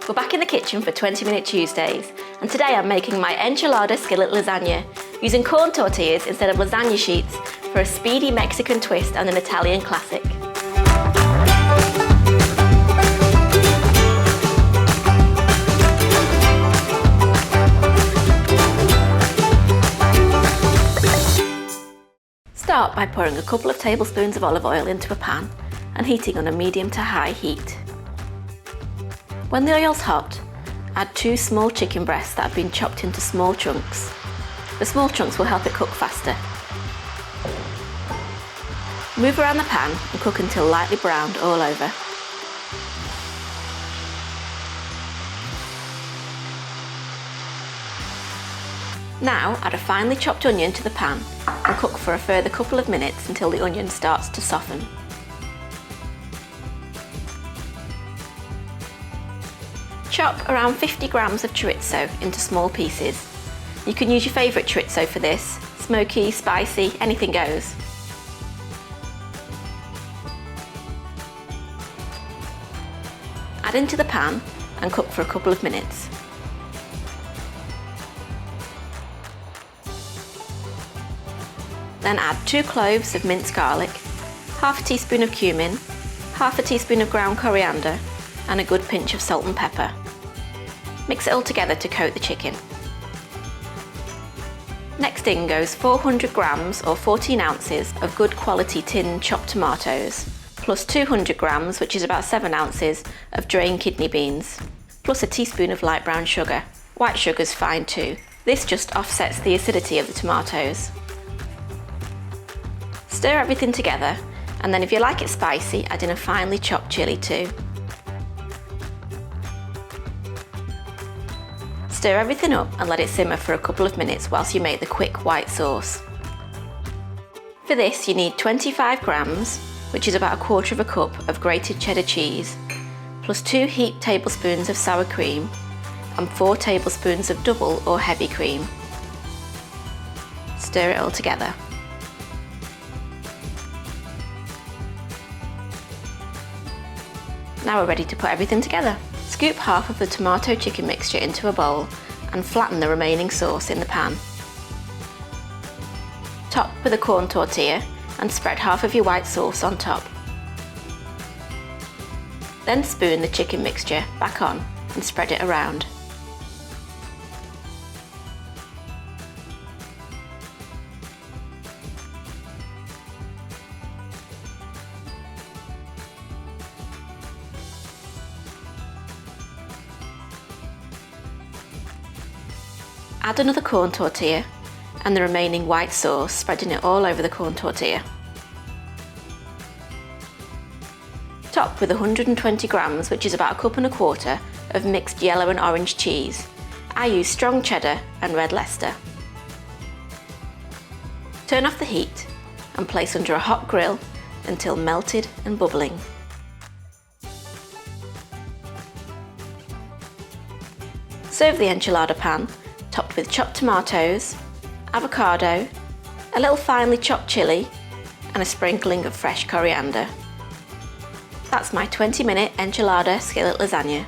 We're back in the kitchen for 20-minute Tuesdays, and today I'm making my Enchilada Skillet Lasagna, using corn tortillas instead of lasagna sheets for a speedy Mexican twist and an Italian classic. Start by pouring a couple of tablespoons of olive oil into a pan and heating on a medium to high heat. When the oil's hot, add 2 small chicken breasts that have been chopped into small chunks. The small chunks will help it cook faster. Move around the pan and cook until lightly browned all over. Now add a finely chopped onion to the pan and cook for a further couple of minutes until the onion starts to soften. Chop around 50 grams of chorizo into small pieces. You can use your favourite chorizo for this, smoky, spicy, anything goes. Add into the pan and cook for a couple of minutes. Then add 2 cloves of minced garlic, half a teaspoon of cumin, half a teaspoon of ground coriander, and a good pinch of salt and pepper. Mix it all together to coat the chicken. Next in goes 400 grams or 14 ounces of good quality tinned chopped tomatoes, plus 200 grams, which is about 7 ounces, of drained kidney beans, plus a teaspoon of light brown sugar. White sugar's fine too. This just offsets the acidity of the tomatoes. Stir everything together, and then if you like it spicy, add in a finely chopped chilli too. Stir everything up and let it simmer for a couple of minutes whilst you make the quick white sauce. For this you need 25 grams, which is about 1/4 cup of grated cheddar cheese, plus 2 heaped tablespoons of sour cream and 4 tablespoons of double or heavy cream. Stir it all together. Now we're ready to put everything together. Scoop half of the tomato chicken mixture into a bowl and flatten the remaining sauce in the pan. Top with a corn tortilla and spread half of your white sauce on top. Then spoon the chicken mixture back on and spread it around. Add another corn tortilla and the remaining white sauce, spreading it all over the corn tortilla. Top with 120 grams, which is about 1/4 cup, of mixed yellow and orange cheese. I use strong cheddar and red Leicester. Turn off the heat and place under a hot grill until melted and bubbling. Serve the enchilada pan topped with chopped tomatoes, avocado, a little finely chopped chilli, and a sprinkling of fresh coriander. That's my 20-minute Enchilada Skillet Lasagna.